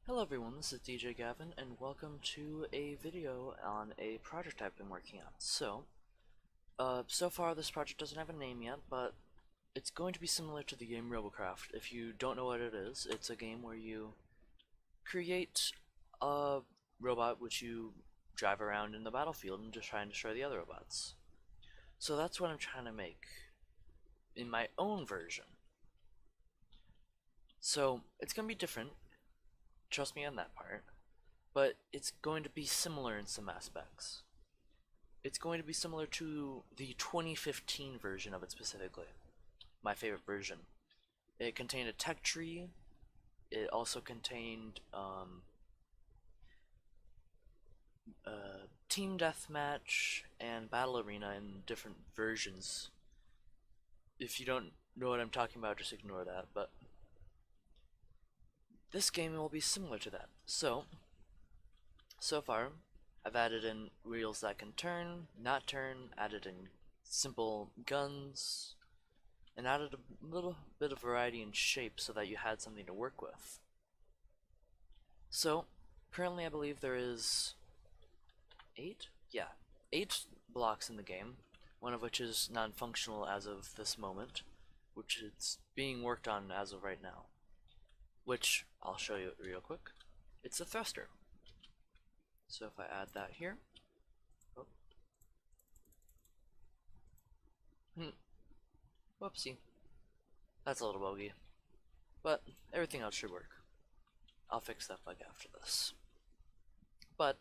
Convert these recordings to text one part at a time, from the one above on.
Hello everyone, this is DJ Gavin, and welcome to a video on a project I've been working on. So far this project doesn't have a name yet, but it's going to be similar to the game Robocraft. If you don't know what it is, it's a game where you create a robot which you drive around in the battlefield and just try and destroy the other robots. So that's what I'm trying to make in my own version. So it's going to be different. Trust me on that part, but it's going to be similar in some aspects. It's going to be similar to the 2015 version of it specifically, my favorite version. It contained a tech tree. It also contained team deathmatch and battle arena in different versions. If you don't know what I'm talking about, just ignore that, but this game will be similar to that. So far, I've added in wheels that can turn, not turn, added in simple guns, and added a little bit of variety in shape so that you had something to work with. So, currently I believe there is 8? Yeah, 8 blocks in the game, one of which is non-functional as of this moment, which is being worked on as of right now. Which I'll show you real quick. It's a thruster. So if I add that here, oh. Whoopsie, that's a little bogey, but everything else should work. I'll fix that bug after this. But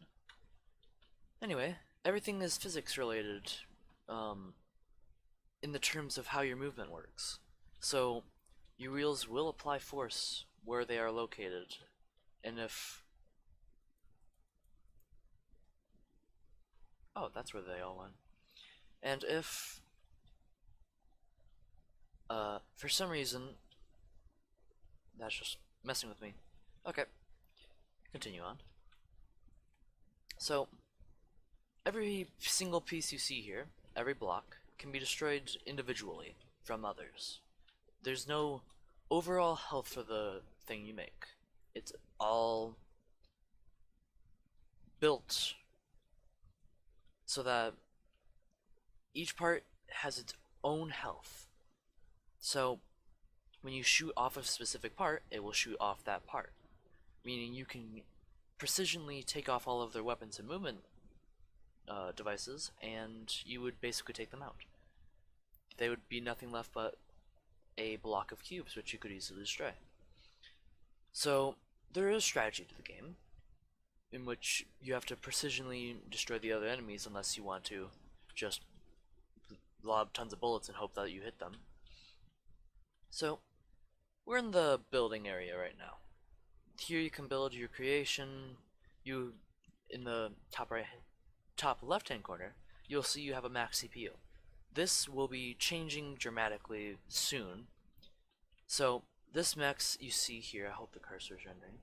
anyway, everything is physics related in the terms of how your movement works. So your wheels will apply force where they are located, and if that's where they all went. And if for some reason that's just messing with me. Okay, continue on. So every single piece you see here, every block, can be destroyed individually from others. There's no overall health for the thing you make. It's all built so that each part has its own health. So when you shoot off a specific part, it will shoot off that part, meaning you can precisionally take off all of their weapons and movement devices, and you would basically take them out. They would be nothing left but a block of cubes, which you could easily destroy. So there is strategy to the game, in which you have to precisionally destroy the other enemies unless you want to just lob tons of bullets and hope that you hit them. So we're in the building area right now. Here you can build your creation. You, in the top left-hand corner, you'll see you have a max CPU. This will be changing dramatically soon. So this max you see here, I hope the cursor is rendering.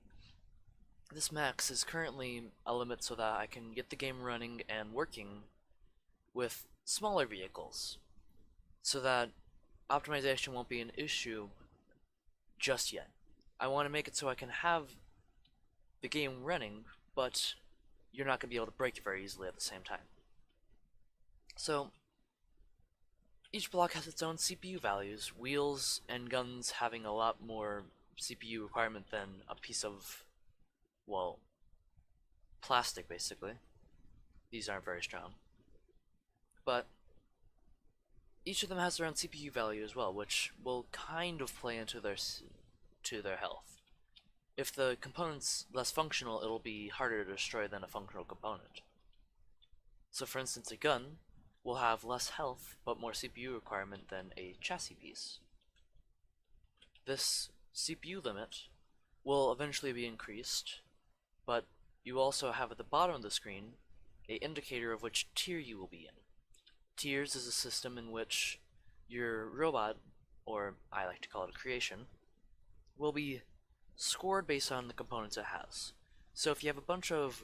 This max is currently a limit so that I can get the game running and working with smaller vehicles, so that optimization won't be an issue just yet. I want to make it so I can have the game running, but you're not going to be able to break it very easily at the same time. So each block has its own CPU values, wheels and guns having a lot more CPU requirement than a piece of, well, plastic basically. These aren't very strong. But each of them has their own CPU value as well, which will kind of play into their health. If the component's less functional, it'll be harder to destroy than a functional component. So for instance, a gun will have less health but more CPU requirement than a chassis piece. This CPU limit will eventually be increased, but you also have at the bottom of the screen an indicator of which tier you will be in. Tiers is a system in which your robot, or I like to call it a creation, will be scored based on the components it has. So if you have a bunch of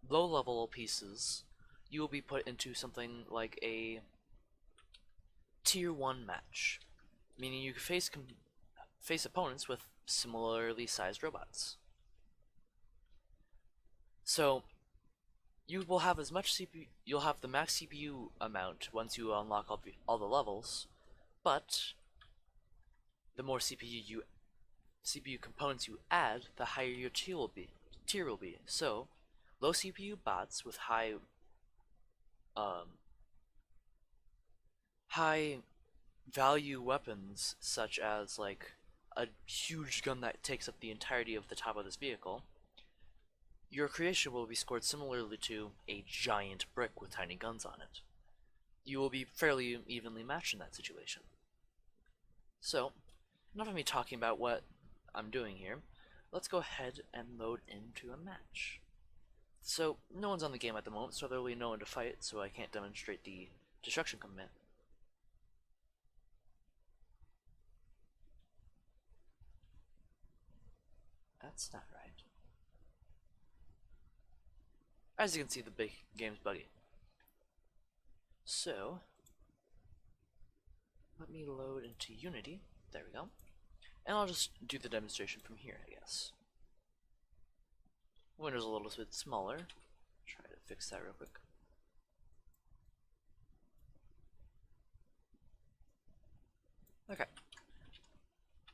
low-level pieces, you will be put into something like a tier 1 match, meaning you can face opponents with similarly sized robots. So you will have as much CPU. You'll have the max CPU amount once you unlock all the levels, but the more CPU components you add, the higher your tier will be. So, low CPU bots with um, high value weapons, such as like a huge gun that takes up the entirety of the top of this vehicle, your creation will be scored similarly to a giant brick with tiny guns on it. You will be fairly evenly matched in that situation. So, enough of me talking about what I'm doing here. Let's go ahead and load into a match. So, no one's on the game at the moment, so there will be no one to fight, so I can't demonstrate the destruction command. That's not right. As you can see, the big game's buggy. So, let me load into Unity. There we go. And I'll just do the demonstration from here, I guess. Window's a little bit smaller. Try to fix that real quick. Okay.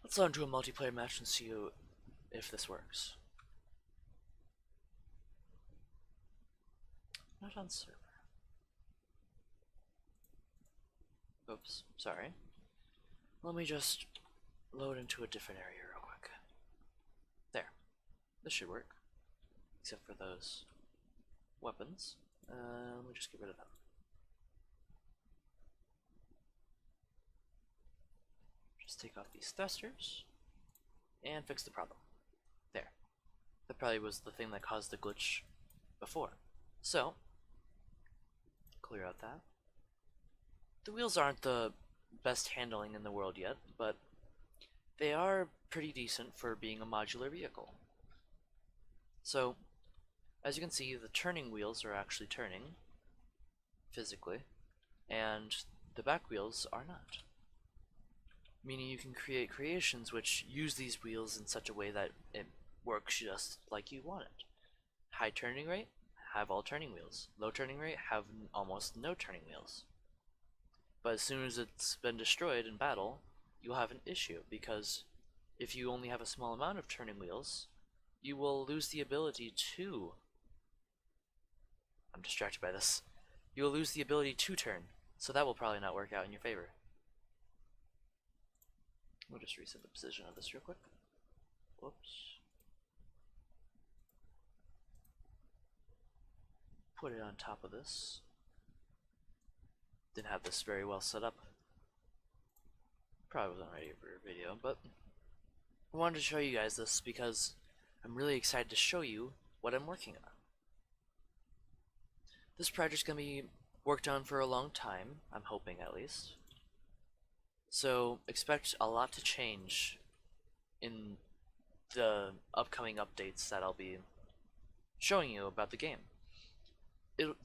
Let's load into a multiplayer match and see if this works. Not on server. Oops, sorry. Let me just load into a different area real quick. There. This should work. Except for those weapons. Let me just get rid of them. Just take off these thrusters and fix the problem. There. That probably was the thing that caused the glitch before. So, clear out that. The wheels aren't the best handling in the world yet, but they are pretty decent for being a modular vehicle. So, as you can see, the turning wheels are actually turning physically, and the back wheels are not. Meaning you can create creations which use these wheels in such a way that it works just like you want it. High turning rate, have all turning wheels. Low turning rate, have almost no turning wheels. But as soon as it's been destroyed in battle, you'll have an issue, because if you only have a small amount of turning wheels, you will lose the ability to... I'm distracted by this. You will lose the ability to turn, so that will probably not work out in your favor. We'll just reset the position of this real quick. Whoops. Put it on top of this. Didn't have this very well set up. Probably wasn't ready for a video, but I wanted to show you guys this because I'm really excited to show you what I'm working on. This project's gonna be worked on for a long time, I'm hoping at least. So expect a lot to change in the upcoming updates that I'll be showing you about the game.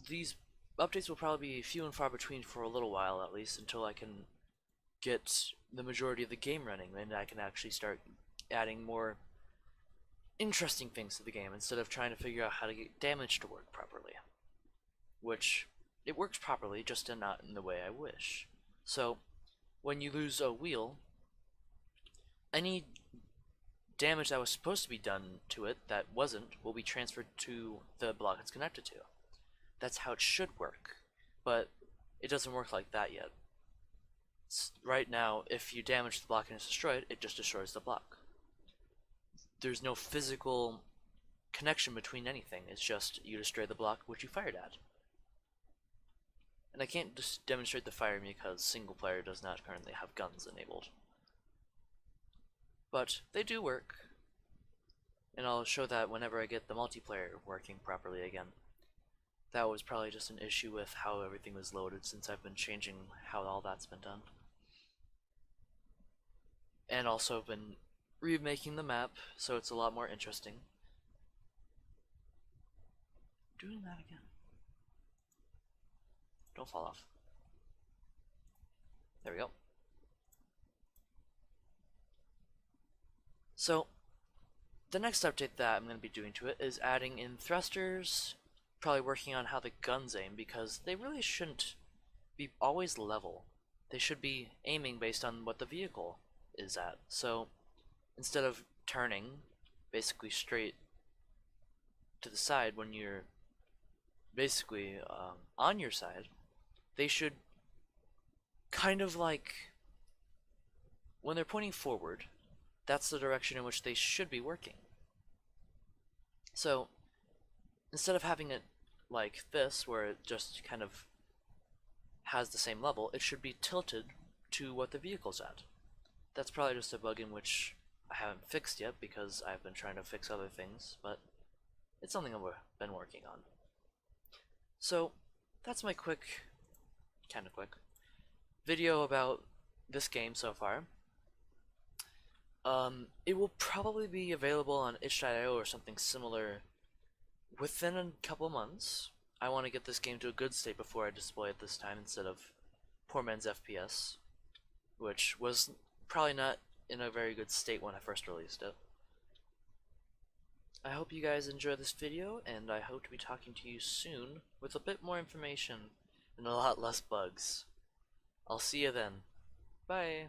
These updates will probably be few and far between for a little while at least, until I can get the majority of the game running, and I can actually start adding more interesting things to the game instead of trying to figure out how to get damage to work properly. Which, it works properly, just not in the way I wish. So, when you lose a wheel, any damage that was supposed to be done to it that wasn't will be transferred to the block it's connected to. That's how it should work, but it doesn't work like that yet. Right now, if you damage the block and it's destroyed, it just destroys the block. There's no physical connection between anything, it's just you destroy the block which you fired at. And I can't just demonstrate the firing because single player does not currently have guns enabled. But they do work, and I'll show that whenever I get the multiplayer working properly again. That was probably just an issue with how everything was loaded since I've been changing how all that's been done. And also been remaking the map, so it's a lot more interesting. Doing that again. Don't fall off. There we go. So, the next update that I'm going to be doing to it is adding in thrusters, probably working on how the guns aim, because they really shouldn't be always level. They should be aiming based on what the vehicle is at. So instead of turning basically straight to the side when you're basically on your side, they should kind of like when they're pointing forward, that's the direction in which they should be working. So instead of having it like this, where it just kind of has the same level, it should be tilted to what the vehicle's at. That's probably just a bug in which I haven't fixed yet because I've been trying to fix other things, but it's something I've been working on. So that's my kind of quick, video about this game so far. It will probably be available on itch.io or something similar within a couple months. I want to get this game to a good state before I display it this time instead of poor man's FPS, which was probably not in a very good state when I first released it. I hope you guys enjoy this video, and I hope to be talking to you soon with a bit more information and a lot less bugs. I'll see you then. Bye.